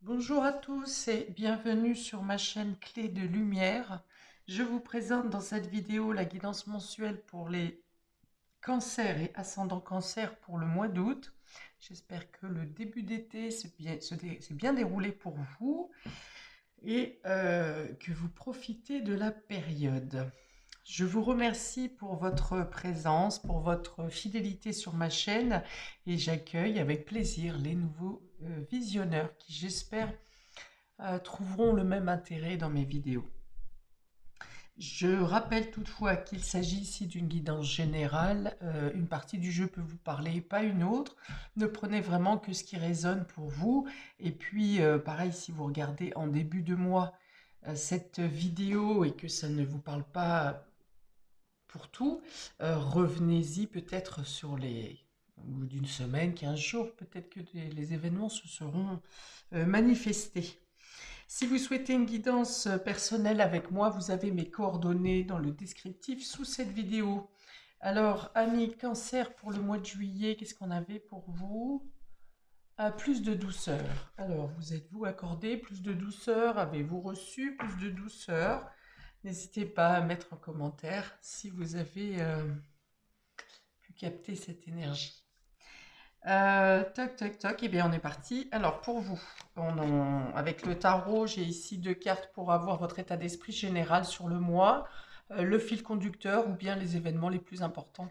Bonjour à tous et bienvenue sur ma chaîne Clé de Lumière. Je vous présente dans cette vidéo la guidance mensuelle pour les cancers et ascendants cancer pour le mois d'août. J'espère que le début d'été s'est bien déroulé pour vous et que vous profitez de la période. Je vous remercie pour votre présence, pour votre fidélité sur ma chaîne et j'accueille avec plaisir les nouveaux visionneurs qui, j'espère, trouveront le même intérêt dans mes vidéos. Je rappelle toutefois qu'il s'agit ici d'une guidance générale. Une partie du jeu peut vous parler, pas une autre. Ne prenez vraiment que ce qui résonne pour vous. Et puis, pareil, si vous regardez en début de mois cette vidéo et que ça ne vous parle pas pour tout, revenez-y peut-être sur les au bout d'une semaine, 15 jours, peut-être que les événements se seront manifestés. Si vous souhaitez une guidance personnelle avec moi, vous avez mes coordonnées dans le descriptif sous cette vidéo. Alors, amis cancer pour le mois de juillet, qu'est-ce qu'on avait pour vous? Plus de douceur. Alors, vous êtes-vous accordé plus de douceur? Avez-vous reçu plus de douceur? N'hésitez pas à mettre en commentaire si vous avez pu capter cette énergie. Toc, toc, toc, et bien on est parti. Alors pour vous, avec le tarot, j'ai ici 2 cartes pour avoir votre état d'esprit général sur le mois, le fil conducteur ou bien les événements les plus importants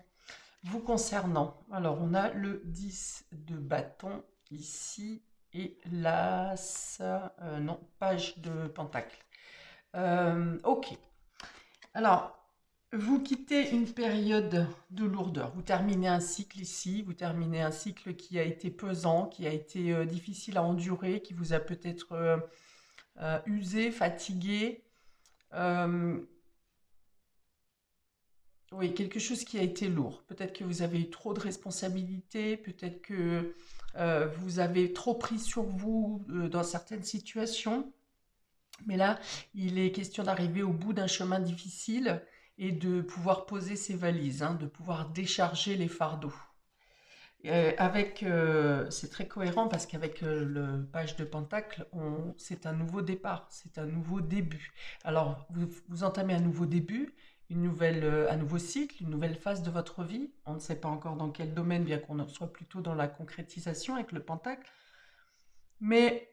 vous concernant. Alors on a le 10 de bâton ici et l'as, non, page de pentacle. Ok, alors vous quittez une période de lourdeur. Vous terminez un cycle ici, vous terminez un cycle qui a été pesant, qui a été difficile à endurer, qui vous a peut-être usé, fatigué. Euh, oui, quelque chose qui a été lourd. Peut-être que vous avez eu trop de responsabilités, peut-être que vous avez trop pris sur vous dans certaines situations. Mais là, il est question d'arriver au bout d'un chemin difficile et de pouvoir poser ses valises, hein, de pouvoir décharger les fardeaux. C'est très cohérent parce qu'avec le page de Pentacle, c'est un nouveau départ, c'est un nouveau début. Alors, vous entamez un nouveau début, un nouveau cycle, une nouvelle phase de votre vie. On ne sait pas encore dans quel domaine, bien qu'on soit plutôt dans la concrétisation avec le Pentacle. Mais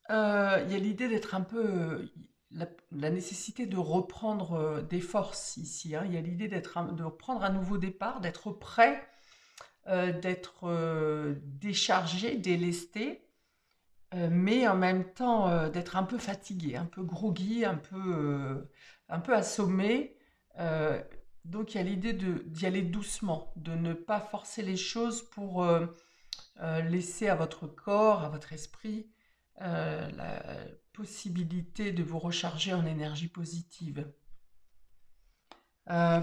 il y a l'idée d'être un peu, la nécessité de reprendre des forces ici, hein. Il y a l'idée de reprendre un nouveau départ, d'être prêt, d'être déchargé, délesté, mais en même temps d'être un peu fatigué, un peu groggy, un peu assommé. Euh, donc il y a l'idée d'y aller doucement, de ne pas forcer les choses pour laisser à votre corps, à votre esprit, la possibilité de vous recharger en énergie positive.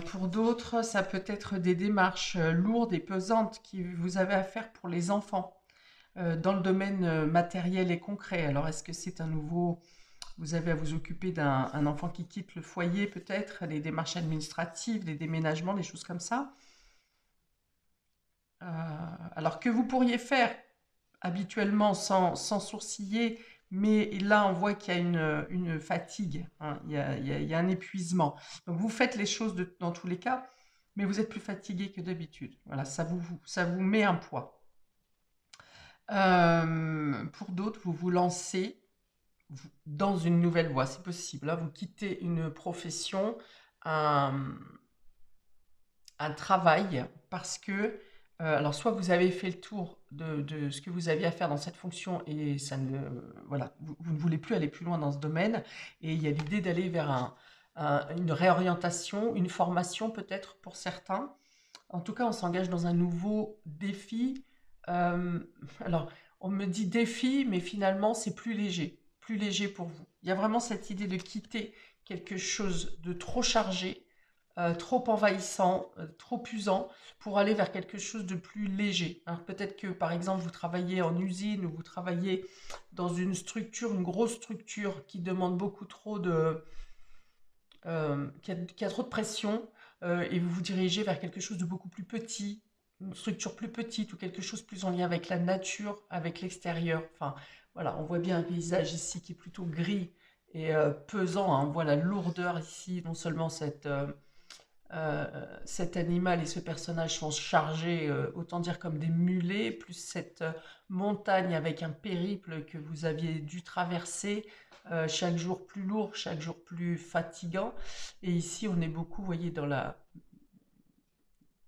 Pour d'autres, ça peut être des démarches lourdes et pesantes que vous avez à faire pour les enfants dans le domaine matériel et concret. Alors, est-ce que c'est vous avez à vous occuper d'un enfant qui quitte le foyer peut-être, les démarches administratives, les déménagements, des choses comme ça. Euh, alors que vous pourriez faire habituellement sans sourciller, mais là on voit qu'il y a une fatigue, hein, il y a un épuisement. Donc vous faites les choses dans tous les cas, mais vous êtes plus fatigué que d'habitude. Voilà, ça vous met un poids. Pour d'autres, vous vous lancez dans une nouvelle voie, c'est possible, hein. Vous quittez une profession, un, un travail, parce que, alors soit vous avez fait le tour de ce que vous aviez à faire dans cette fonction et ça ne, voilà, vous ne voulez plus aller plus loin dans ce domaine, et il y a l'idée d'aller vers une réorientation, une formation peut-être pour certains. En tout cas, on s'engage dans un nouveau défi. Euh, alors, on me dit défi, mais finalement, c'est plus léger pour vous. Il y a vraiment cette idée de quitter quelque chose de trop chargé, trop envahissant, trop usant, pour aller vers quelque chose de plus léger. Alors peut-être que par exemple vous travaillez en usine ou vous travaillez dans une structure, une grosse structure qui demande beaucoup trop qui a trop de pression, et vous vous dirigez vers quelque chose de beaucoup plus petit, une structure plus petite ou quelque chose plus en lien avec la nature, avec l'extérieur. Enfin, Voilà, on voit bien un paysage ici qui est plutôt gris et pesant, hein. On voit la lourdeur ici, non seulement cet animal et ce personnage sont chargés, autant dire comme des mulets, plus cette montagne avec un périple que vous aviez dû traverser, chaque jour plus lourd, chaque jour plus fatigant. Et ici, on est beaucoup, vous voyez,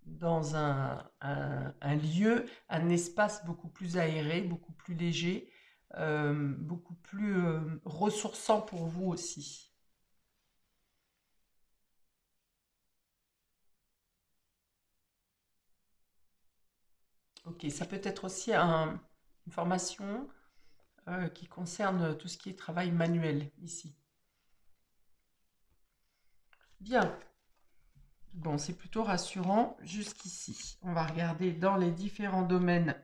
dans un lieu, un espace beaucoup plus aéré, beaucoup plus léger, beaucoup plus ressourçant pour vous aussi. Ok, ça peut être aussi une formation qui concerne tout ce qui est travail manuel ici. Bien, bon, c'est plutôt rassurant jusqu'ici. On va regarder dans les différents domaines.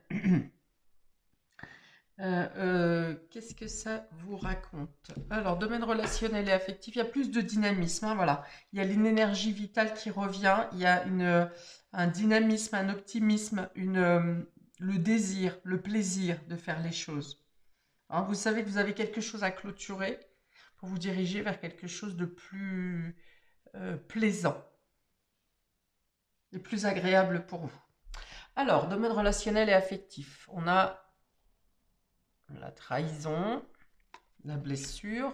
Qu'est-ce que ça vous raconte? Alors, domaine relationnel et affectif, il y a plus de dynamisme, hein, voilà. Il y a une énergie vitale qui revient, il y a un dynamisme, un optimisme, le désir, le plaisir de faire les choses. Hein, vous savez que vous avez quelque chose à clôturer pour vous diriger vers quelque chose de plus plaisant et plus agréable pour vous. Alors, domaine relationnel et affectif, on a la trahison, la blessure,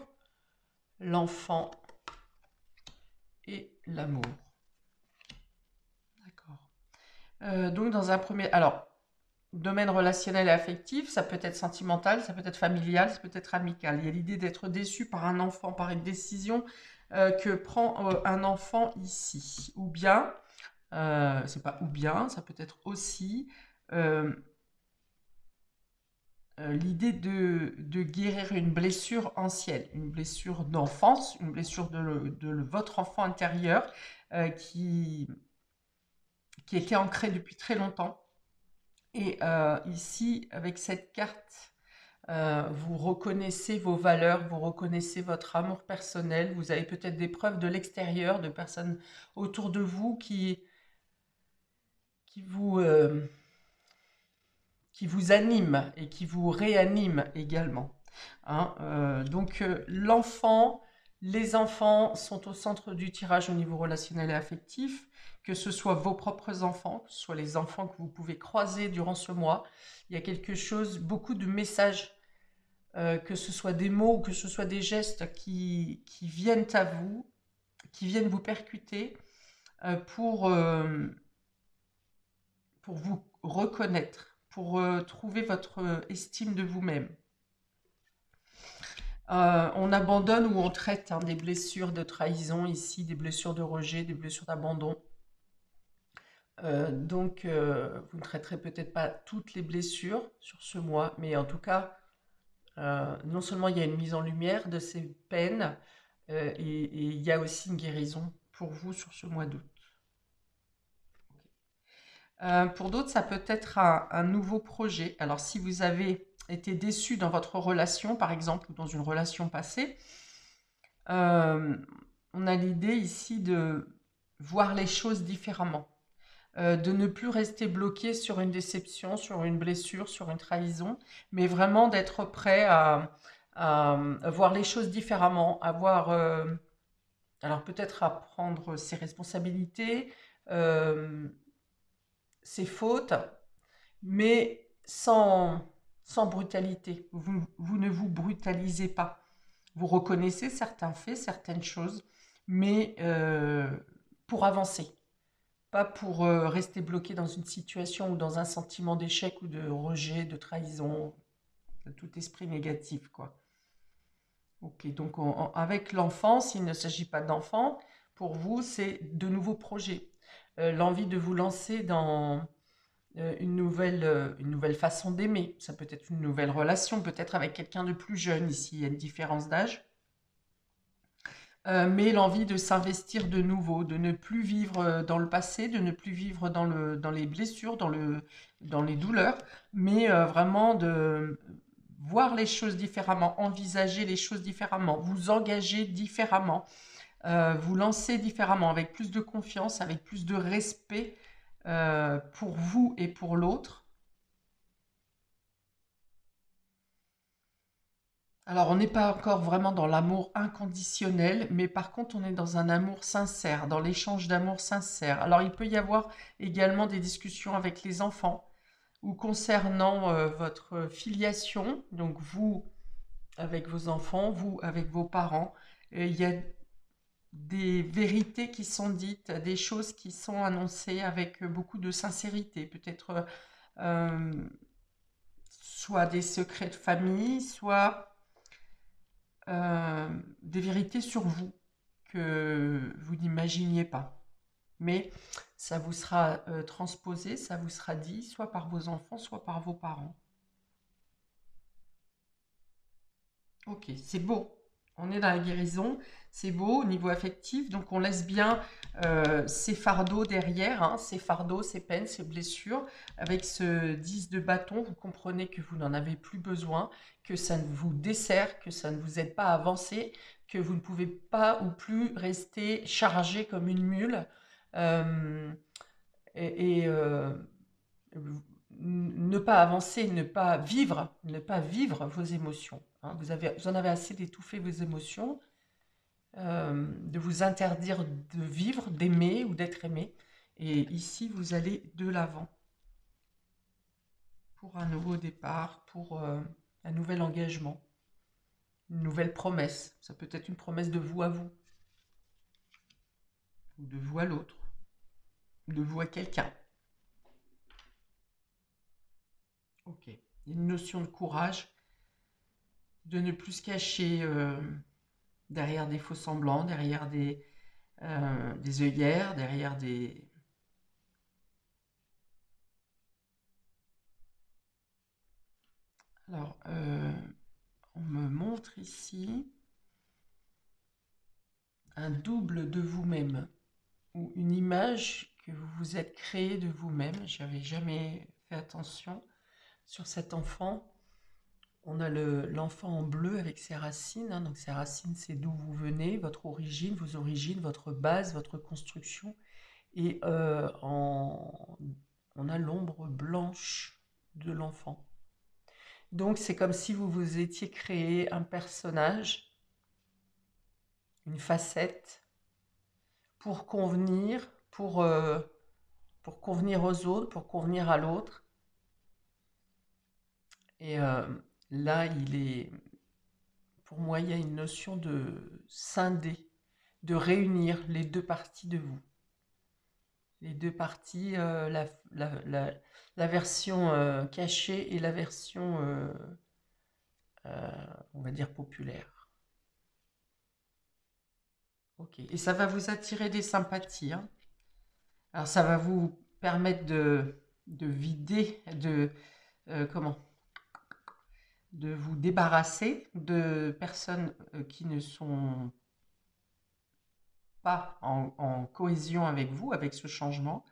l'enfant et l'amour. D'accord. Donc, dans un premier... Alors, domaine relationnel et affectif, ça peut être sentimental, ça peut être familial, ça peut être amical. Il y a l'idée d'être déçu par un enfant, par une décision que prend un enfant ici. Ou bien, c'est pas ou bien, ça peut être aussi euh, l'idée de guérir une blessure ancienne, une blessure d'enfance, une blessure de votre enfant intérieur qui était ancrée depuis très longtemps. Et ici, avec cette carte, vous reconnaissez vos valeurs, vous reconnaissez votre amour personnel, vous avez peut-être des preuves de l'extérieur, de personnes autour de vous qui vous, euh, qui vous animent et qui vous réaniment également. Hein, donc l'enfant, les enfants sont au centre du tirage au niveau relationnel et affectif, que ce soit vos propres enfants, que ce soit les enfants que vous pouvez croiser durant ce mois. Il y a quelque chose, beaucoup de messages, que ce soit des mots ou que ce soit des gestes qui viennent à vous, qui viennent vous percuter euh, pour, euh, pour vous reconnaître, pour trouver votre estime de vous-même. On abandonne ou on traite, hein, des blessures de trahison ici, des blessures de rejet, des blessures d'abandon. Donc, vous ne traiterez peut-être pas toutes les blessures sur ce mois, mais en tout cas, non seulement il y a une mise en lumière de ces peines, et il y a aussi une guérison pour vous sur ce mois d'août. Pour d'autres, ça peut être un nouveau projet. Alors, si vous avez été déçu dans votre relation, par exemple, ou dans une relation passée, euh, on a l'idée ici de voir les choses différemment, de ne plus rester bloqué sur une déception, sur une blessure, sur une trahison, mais vraiment d'être prêt à voir les choses différemment, à voir, alors peut-être à prendre ses responsabilités, euh, ses fautes, mais sans brutalité. Vous ne vous brutalisez pas. Vous reconnaissez certains faits, certaines choses, mais pour avancer, pas pour rester bloqué dans une situation ou dans un sentiment d'échec ou de rejet, de trahison, de tout esprit négatif, quoi. Ok, donc avec l'enfance, il ne s'agit pas d'enfant. Pour vous, c'est de nouveaux projets. L'envie de vous lancer dans une nouvelle façon d'aimer. Ça peut être une nouvelle relation, peut-être avec quelqu'un de plus jeune. Ici, il y a une différence d'âge. Mais l'envie de s'investir de nouveau, de ne plus vivre dans le passé, de ne plus vivre dans les blessures, dans les douleurs, mais vraiment de voir les choses différemment, envisager les choses différemment, vous engager différemment, vous lancer différemment, avec plus de confiance, avec plus de respect pour vous et pour l'autre. Alors, on n'est pas encore vraiment dans l'amour inconditionnel, mais par contre, on est dans un amour sincère, dans l'échange d'amour sincère. Alors, il peut y avoir également des discussions avec les enfants ou concernant votre filiation, donc vous avec vos enfants, vous avec vos parents. Il y a des vérités qui sont dites, des choses qui sont annoncées avec beaucoup de sincérité, peut-être euh, soit des secrets de famille, soit des vérités sur vous que vous n'imaginiez pas. Mais ça vous sera transposé, ça vous sera dit, soit par vos enfants, soit par vos parents. Ok, c'est beau. On est dans la guérison, c'est beau au niveau affectif, donc on laisse bien ces fardeaux derrière, hein, ces fardeaux, ces peines, ces blessures. Avec ce 10 de bâton, vous comprenez que vous n'en avez plus besoin, que ça ne vous dessert, que ça ne vous aide pas à avancer, que vous ne pouvez pas ou plus rester chargé comme une mule. Euh, et ne pas avancer, ne pas vivre vos émotions, hein. Vous en avez assez d'étouffer vos émotions, de vous interdire de vivre, d'aimer ou d'être aimé. Et ici, vous allez de l'avant pour un nouveau départ, pour un nouvel engagement, une nouvelle promesse. Ça peut être une promesse de vous à vous, ou de vous à l'autre, de vous à quelqu'un. Ok. Il y a une notion de courage, de ne plus se cacher derrière des faux semblants, derrière des œillères, derrière des... Alors, on me montre ici un double de vous-même, ou une image que vous vous êtes créée de vous-même. J'avais jamais fait attention sur cet enfant. On a l'enfant en bleu avec ses racines, hein. Donc ses racines, c'est d'où vous venez, votre origine, vos origines, votre base, votre construction. Et on a l'ombre blanche de l'enfant. Donc c'est comme si vous vous étiez créé un personnage, une facette, pour convenir, pour convenir aux autres, pour convenir à l'autre. Et là, pour moi, il y a une notion de scinder, de réunir les deux parties de vous. Les deux parties, la version cachée et la version, on va dire, populaire. Ok. Et ça va vous attirer des sympathies, hein. Alors ça va vous permettre de vider, comment? De vous débarrasser de personnes qui ne sont pas en cohésion avec vous, avec ce changement.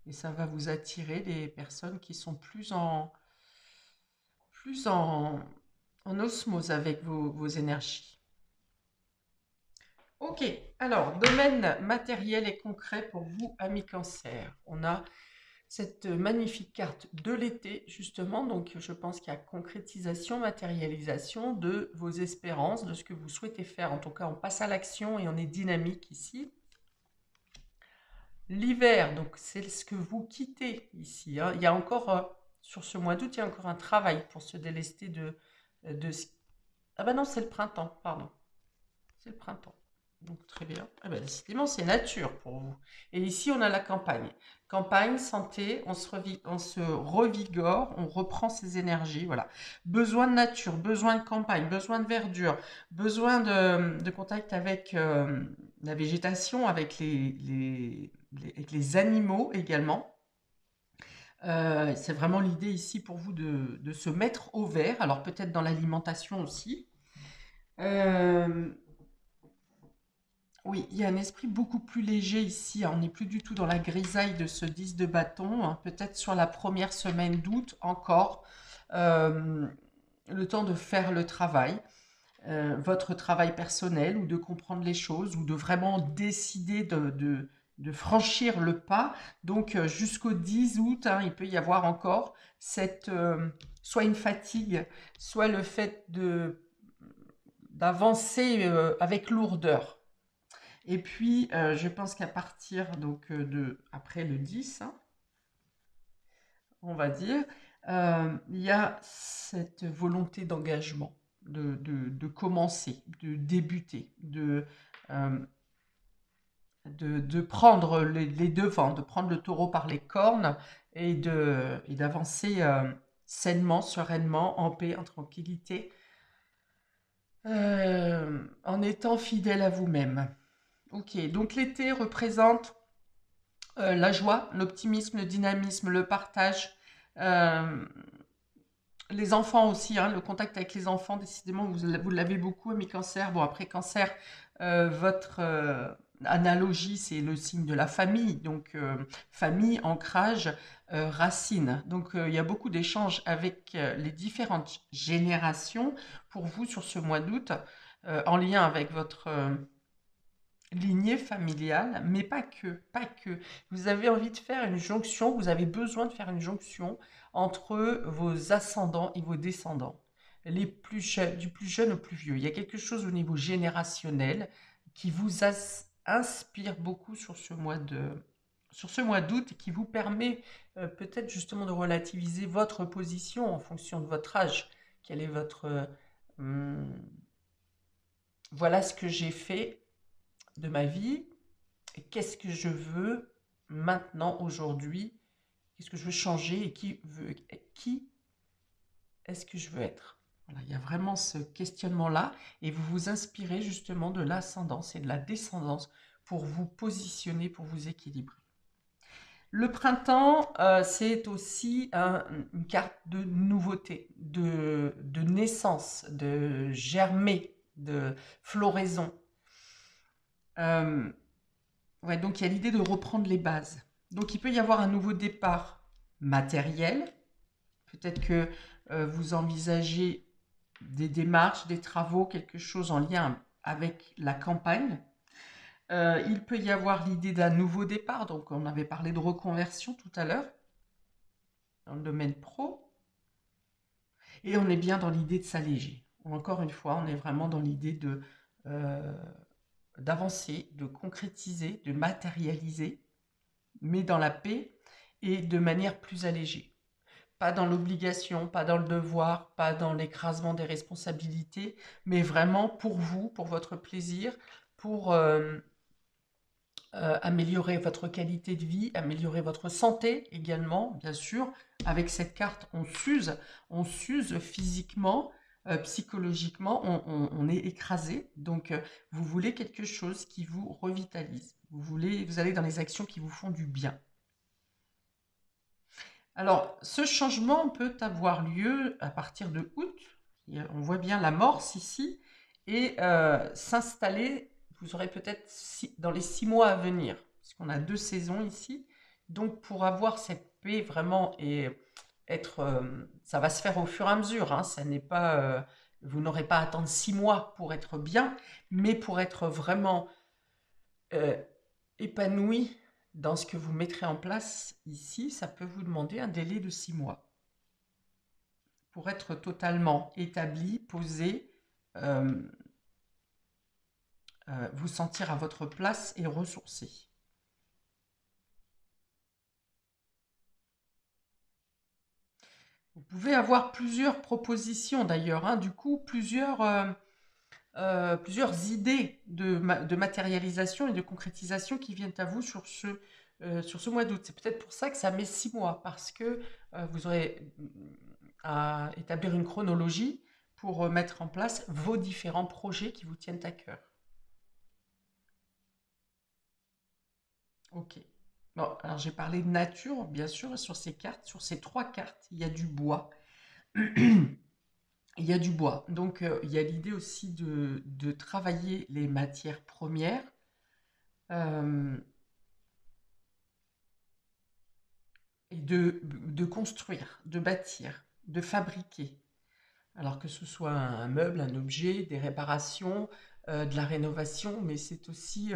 Et ça va vous attirer des personnes qui sont plus en osmose avec vos énergies. Ok, alors, domaine matériel et concret pour vous, amis Cancer. On a cette magnifique carte de l'été, justement. Donc, je pense qu'il y a concrétisation, matérialisation de vos espérances, de ce que vous souhaitez faire. En tout cas, on passe à l'action et on est dynamique ici. L'hiver, donc c'est ce que vous quittez ici, hein. Il y a encore, sur ce mois d'août, il y a encore un travail pour se délester de... Ah ben non, c'est le printemps, pardon. C'est le printemps. Donc très bien. Ah ben, décidément, c'est nature pour vous. Et ici, on a la campagne. Campagne, santé, on se revigore, on reprend ses énergies. Voilà. Besoin de nature, besoin de campagne, besoin de verdure, besoin de contact avec la végétation, avec avec les animaux également. C'est vraiment l'idée ici pour vous de se mettre au vert. Alors peut-être dans l'alimentation aussi. Euh, Oui, il y a un esprit beaucoup plus léger ici, hein. On n'est plus du tout dans la grisaille de ce 10 de bâton, hein. Peut-être sur la première semaine d'août encore, euh, le temps de faire le travail, votre travail personnel, ou de comprendre les choses, ou de vraiment décider de franchir le pas. Donc jusqu'au 10 août, hein, il peut y avoir encore soit une fatigue, soit le fait d'avancer avec lourdeur. Et puis, je pense qu'à partir donc, après le 10, hein, on va dire, il y a cette volonté d'engagement, de commencer, de débuter, euh, de prendre les devants, de prendre le taureau par les cornes et d'avancer sainement, sereinement, en paix, en tranquillité, en étant fidèle à vous-même. Ok, donc l'été représente la joie, l'optimisme, le dynamisme, le partage. euh, les enfants aussi, hein, le contact avec les enfants, décidément, vous l'avez beaucoup, ami Cancer. Bon, après Cancer, votre analogie, c'est le signe de la famille. Donc, famille, ancrage, racine. Donc, il y a beaucoup d'échanges avec les différentes générations pour vous sur ce mois d'août, en lien avec votre lignée familiale, mais pas que, pas que. Vous avez envie de faire une jonction, vous avez besoin de faire une jonction entre vos ascendants et vos descendants, les plus jeunes, du plus jeune au plus vieux. Il y a quelque chose au niveau générationnel qui vous inspire beaucoup sur ce mois d'août et qui vous permet peut-être justement de relativiser votre position en fonction de votre âge. Quel est votre... hum, voilà ce que j'ai fait de ma vie, et qu'est-ce que je veux maintenant, aujourd'hui, qu'est-ce que je veux changer et qui est-ce que je veux être. Voilà, il y a vraiment ce questionnement-là et vous vous inspirez justement de l'ascendance et de la descendance pour vous positionner, pour vous équilibrer. Le printemps, c'est aussi une carte de nouveauté, de naissance, de germer, de floraison. Euh, Ouais, donc il y a l'idée de reprendre les bases. Donc il peut y avoir un nouveau départ matériel. Peut-être que vous envisagez des démarches, des travaux, quelque chose en lien avec la campagne. Il peut y avoir l'idée d'un nouveau départ. Donc on avait parlé de reconversion tout à l'heure dans le domaine pro. Et on est bien dans l'idée de s'alléger. Encore une fois, on est vraiment dans l'idée euh, d'avancer, de concrétiser, de matérialiser, mais dans la paix et de manière plus allégée. Pas dans l'obligation, pas dans le devoir, pas dans l'écrasement des responsabilités, mais vraiment pour vous, pour votre plaisir, pour améliorer votre qualité de vie, améliorer votre santé également, bien sûr. Avec cette carte, on s'use physiquement, psychologiquement, on est écrasé. Donc, vous voulez quelque chose qui vous revitalise. Vous allez dans les actions qui vous font du bien. Alors, ce changement peut avoir lieu à partir de août. On voit bien l'amorce ici et s'installer, vous aurez peut-être dans les 6 mois à venir, puisqu'on a 2 saisons ici. Donc, pour avoir cette paix vraiment et être, ça va se faire au fur et à mesure. Hein, ça n'est pas, vous n'aurez pas à attendre 6 mois pour être bien, mais pour être vraiment euh, épanoui dans ce que vous mettrez en place ici, ça peut vous demander un délai de 6 mois pour être totalement établi, posé, euh, vous sentir à votre place et ressourcé. Vous pouvez avoir plusieurs propositions d'ailleurs, hein, du coup, plusieurs idées de matérialisation et de concrétisation qui viennent à vous sur ce mois d'août. C'est peut-être pour ça que ça met 6 mois, parce que vous aurez à établir une chronologie pour mettre en place vos différents projets qui vous tiennent à cœur. Ok. Bon, alors j'ai parlé de nature, bien sûr, sur ces cartes, sur ces 3 cartes, il y a du bois. Il y a du bois. Donc, il y a l'idée aussi de travailler les matières premières, euh, et de construire, de bâtir, de fabriquer. Alors que ce soit un meuble, un objet, des réparations, de la rénovation, mais c'est aussi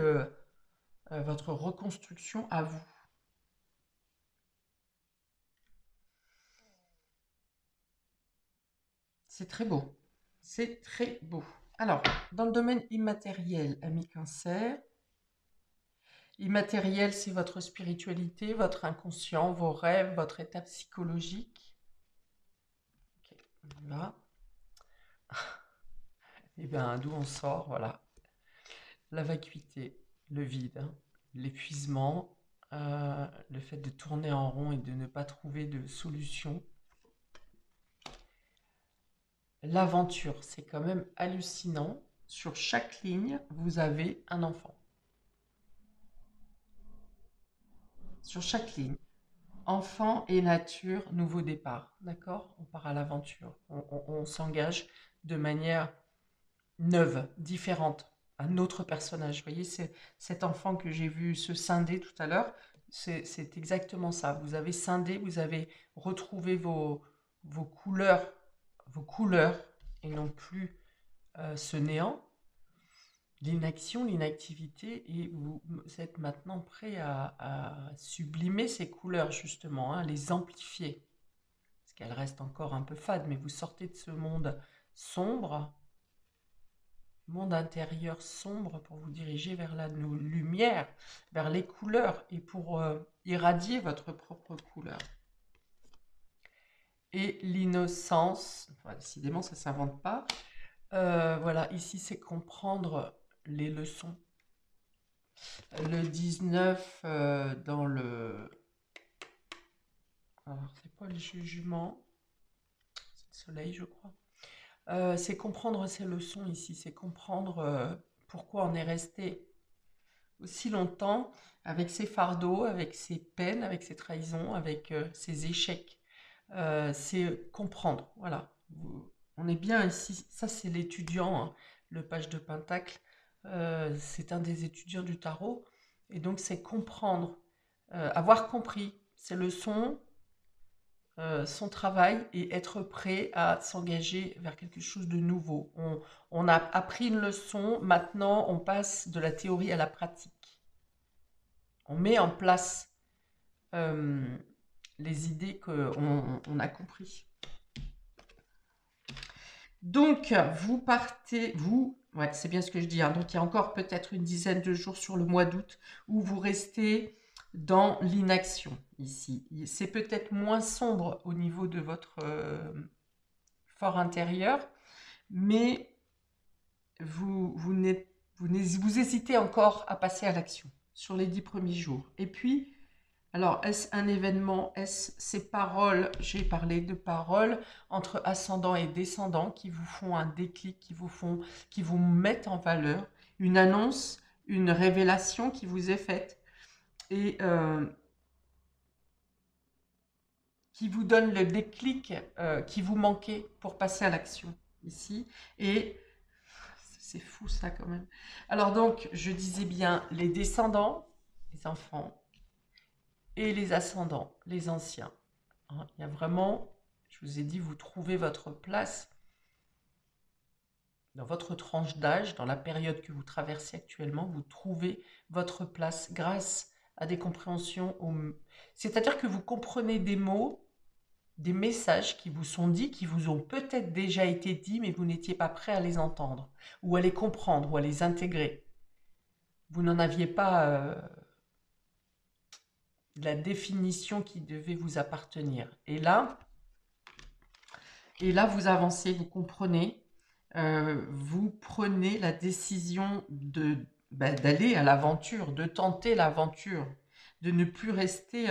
votre reconstruction à vous. C'est très beau. C'est très beau. Alors, dans le domaine immatériel, ami Cancer, immatériel, c'est votre spiritualité, votre inconscient, vos rêves, votre état psychologique. Ok, on y va. Et bien, d'où on sort, voilà. La vacuité, le vide, hein, l'épuisement, le fait de tourner en rond et de ne pas trouver de solution. L'aventure, c'est quand même hallucinant. Sur chaque ligne, vous avez un enfant. Sur chaque ligne. Enfant et nature, nouveau départ. D'accord? On part à l'aventure. On s'engage de manière neuve, différente. Un autre personnage. Vous voyez, c'est cet enfant que j'ai vu se scinder tout à l'heure. C'est exactement ça. Vous avez scindé, vous avez retrouvé vos vos couleurs, et non plus ce néant, l'inaction, l'inactivité, et vous êtes maintenant prêt à sublimer ces couleurs, justement, hein, les amplifier, parce qu'elles restent encore un peu fades, mais vous sortez de ce monde sombre, monde intérieur sombre, pour vous diriger vers la lumière, vers les couleurs, et pour irradier votre propre couleur. Et l'innocence, enfin, décidément ça ne s'invente pas, voilà, ici c'est comprendre les leçons. Le 19 dans le... Alors, c'est pas le jugement, c'est le soleil, je crois. C'est comprendre ces leçons ici, c'est comprendre pourquoi on est resté aussi longtemps avec ces fardeaux, avec ces peines, avec ces trahisons, avec ces échecs. C'est comprendre, voilà. On est bien ici, ça c'est l'étudiant, hein, le page de Pentacle, c'est un des étudiants du tarot, et donc c'est comprendre, avoir compris ses leçons, son travail, et être prêt à s'engager vers quelque chose de nouveau. On a appris une leçon, maintenant on passe de la théorie à la pratique. On met en place euh, les idées qu'on a compris. Donc, vous partez, ouais, c'est bien ce que je dis, hein, donc il y a encore peut-être une dizaine de jours sur le mois d'août où vous restez dans l'inaction ici. C'est peut-être moins sombre au niveau de votre fort intérieur, mais vous hésitez encore à passer à l'action sur les 10 premiers jours. Et puis, alors, est-ce un événement? Est-ce ces paroles? J'ai parlé de paroles entre ascendant et descendant qui vous font un déclic, qui vous mettent en valeur, une annonce, une révélation qui vous est faite et qui vous donne le déclic qui vous manquait pour passer à l'action ici. Et c'est fou ça quand même. Alors donc, je disais bien les descendants, les enfants, et les ascendants, les anciens. Hein, il y a vraiment, je vous ai dit, vous trouvez votre place dans votre tranche d'âge, dans la période que vous traversez actuellement, vous trouvez votre place grâce à des compréhensions. C'est-à-dire que vous comprenez des mots, des messages qui vous sont dits, qui vous ont peut-être déjà été dits, mais vous n'étiez pas prêt à les entendre, ou à les comprendre, ou à les intégrer. Vous n'en aviez pas la définition qui devait vous appartenir. Et là, vous avancez, vous comprenez, vous prenez la décision d'aller à l'aventure, de tenter l'aventure, de ne plus rester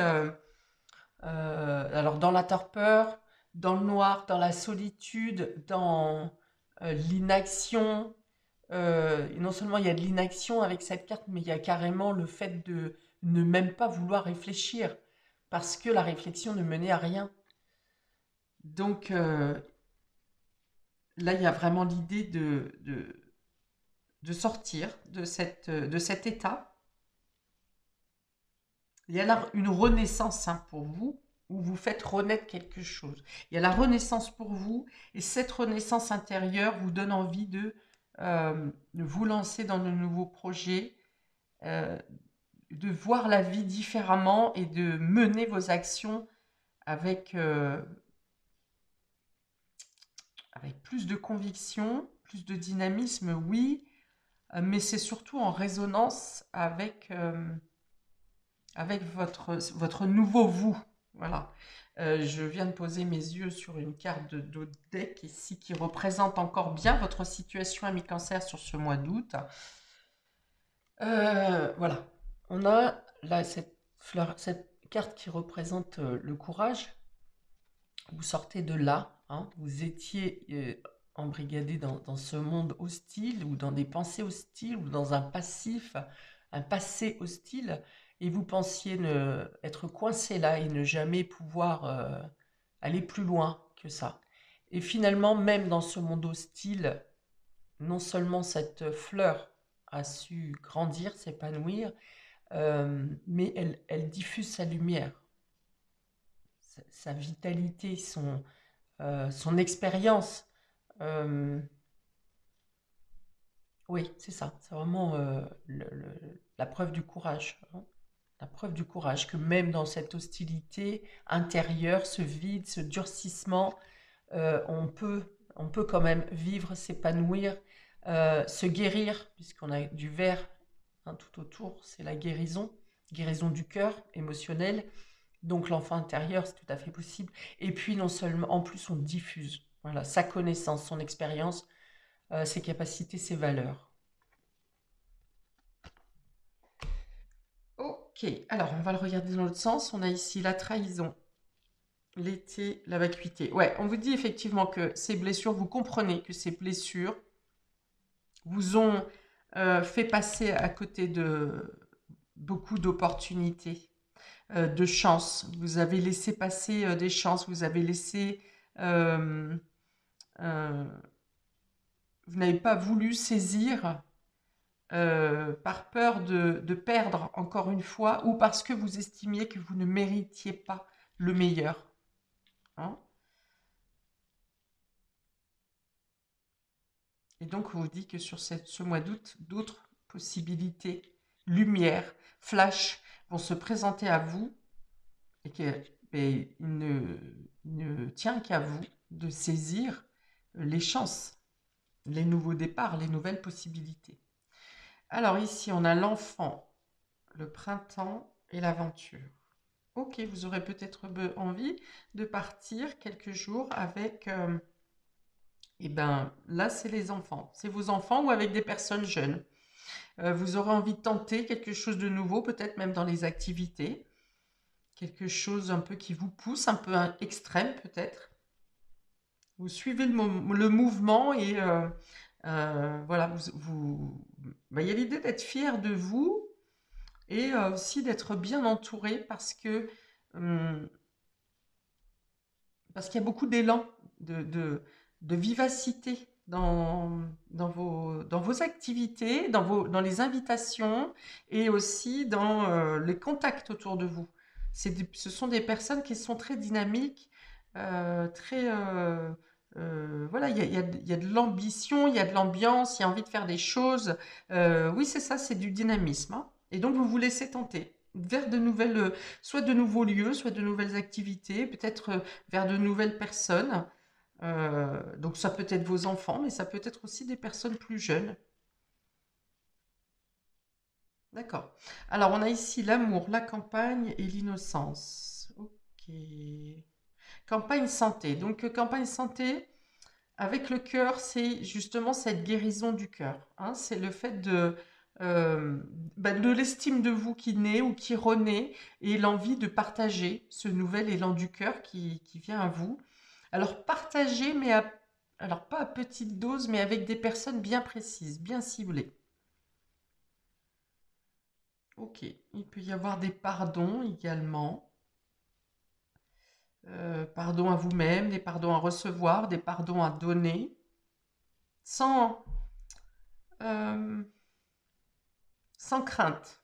alors dans la torpeur, dans le noir, dans la solitude, dans l'inaction. Non seulement il y a de l'inaction avec cette carte, mais il y a carrément le fait de ne même pas vouloir réfléchir, parce que la réflexion ne menait à rien. Donc là, il y a vraiment l'idée de sortir de cet état. Il y a là une renaissance hein, pour vous, où vous faites renaître quelque chose. Il y a la renaissance pour vous, et cette renaissance intérieure vous donne envie de vous lancer dans de nouveaux projets, de voir la vie différemment et de mener vos actions avec plus de conviction, plus de dynamisme, oui, mais c'est surtout en résonance avec votre nouveau vous. Voilà. Je viens de poser mes yeux sur une carte de deck ici qui représente encore bien votre situation ami cancer sur ce mois d'août. Voilà. On a là cette carte qui représente le courage. Vous sortez de là, hein, vous étiez embrigadé dans ce monde hostile ou dans des pensées hostiles ou dans un passé hostile et vous pensiez être coincé là et ne jamais pouvoir aller plus loin que ça. Et finalement, même dans ce monde hostile, non seulement cette fleur a su grandir, s'épanouir, mais elle diffuse sa lumière, sa vitalité, son expérience. Oui, c'est ça. C'est vraiment la preuve du courage, hein. La preuve du courage que même dans cette hostilité intérieure, ce vide, ce durcissement, on peut quand même vivre, s'épanouir, se guérir, puisqu'on a du vert, hein, tout autour, c'est la guérison du cœur émotionnel. Donc l'enfant intérieur, c'est tout à fait possible. Et puis non seulement, en plus, on diffuse, voilà, sa connaissance, son expérience, ses capacités, ses valeurs. Ok, alors on va le regarder dans l'autre sens. On a ici la trahison, l'été, la vacuité. Ouais, on vous dit effectivement que ces blessures, vous comprenez que ces blessures vous ont fait passer à côté de beaucoup d'opportunités, de chances. Vous avez laissé passer des chances, vous avez laissé... euh, euh, vous n'avez pas voulu saisir par peur de perdre encore une fois ou parce que vous estimiez que vous ne méritiez pas le meilleur, hein. Et donc, on vous dit que sur ce mois d'août, d'autres possibilités, lumière, flash, vont se présenter à vous et qu'il ne tient qu'à vous de saisir les chances, les nouveaux départs, les nouvelles possibilités. Alors ici, on a l'enfant, le printemps et l'aventure. Ok, vous aurez peut-être envie de partir quelques jours avec... eh bien, là, c'est les enfants. C'est vos enfants ou avec des personnes jeunes. Vous aurez envie de tenter quelque chose de nouveau, peut-être même dans les activités. Quelque chose un peu qui vous pousse, un peu extrême peut-être. Vous suivez le mouvement et voilà, il y a l'idée d'être fier de vous et aussi d'être bien entouré hum, parce qu'il y a beaucoup d'élan, de vivacité dans vos activités, dans les invitations et aussi dans les contacts autour de vous. Ce sont des personnes qui sont très dynamiques, très... voilà, il y a de l'ambition, il y a de l'ambiance, il y a envie de faire des choses. Oui, c'est ça, c'est du dynamisme, hein. Et donc, vous vous laissez tenter vers de nouvelles, soit de nouveaux lieux, soit de nouvelles activités, peut-être vers de nouvelles personnes. Donc ça peut être vos enfants, mais ça peut être aussi des personnes plus jeunes. D'accord. Alors on a ici l'amour, la campagne et l'innocence. Ok. Campagne santé. Donc campagne santé, avec le cœur, c'est justement cette guérison du cœur, hein. C'est le fait de l'estime de vous qui naît ou qui renaît et l'envie de partager ce nouvel élan du cœur qui vient à vous. Alors partager, mais alors pas à petite dose, mais avec des personnes bien précises, bien ciblées. Ok, il peut y avoir des pardons également. Pardon à vous-même, des pardons à recevoir, des pardons à donner, sans, euh, sans crainte,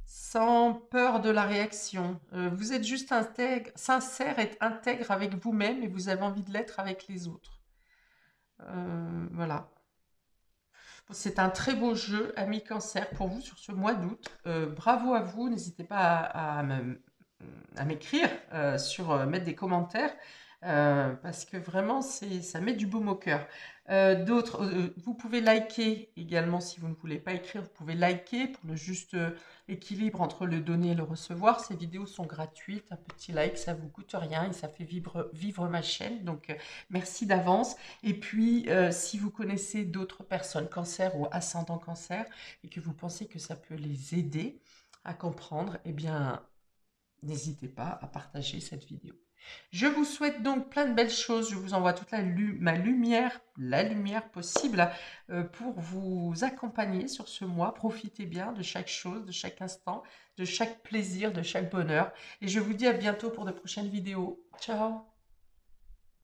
sans peur de la réaction. Vous êtes juste sincère et intègre avec vous-même et vous avez envie de l'être avec les autres. Voilà. C'est un très beau jeu, ami Cancer, pour vous sur ce mois d'août. Bravo à vous. N'hésitez pas à m'écrire, mettre des commentaires. parce que vraiment, ça met du baume au cœur. Vous pouvez liker également si vous ne voulez pas écrire, vous pouvez liker pour le juste équilibre entre le donner et le recevoir. Ces vidéos sont gratuites, un petit like, ça vous coûte rien et ça fait vivre ma chaîne, donc merci d'avance. Et puis, si vous connaissez d'autres personnes cancer ou ascendant cancer et que vous pensez que ça peut les aider à comprendre, eh bien, n'hésitez pas à partager cette vidéo. Je vous souhaite donc plein de belles choses. Je vous envoie toute ma lumière, la lumière possible pour vous accompagner sur ce mois. Profitez bien de chaque chose, de chaque instant, de chaque plaisir, de chaque bonheur. Et je vous dis à bientôt pour de prochaines vidéos. Ciao!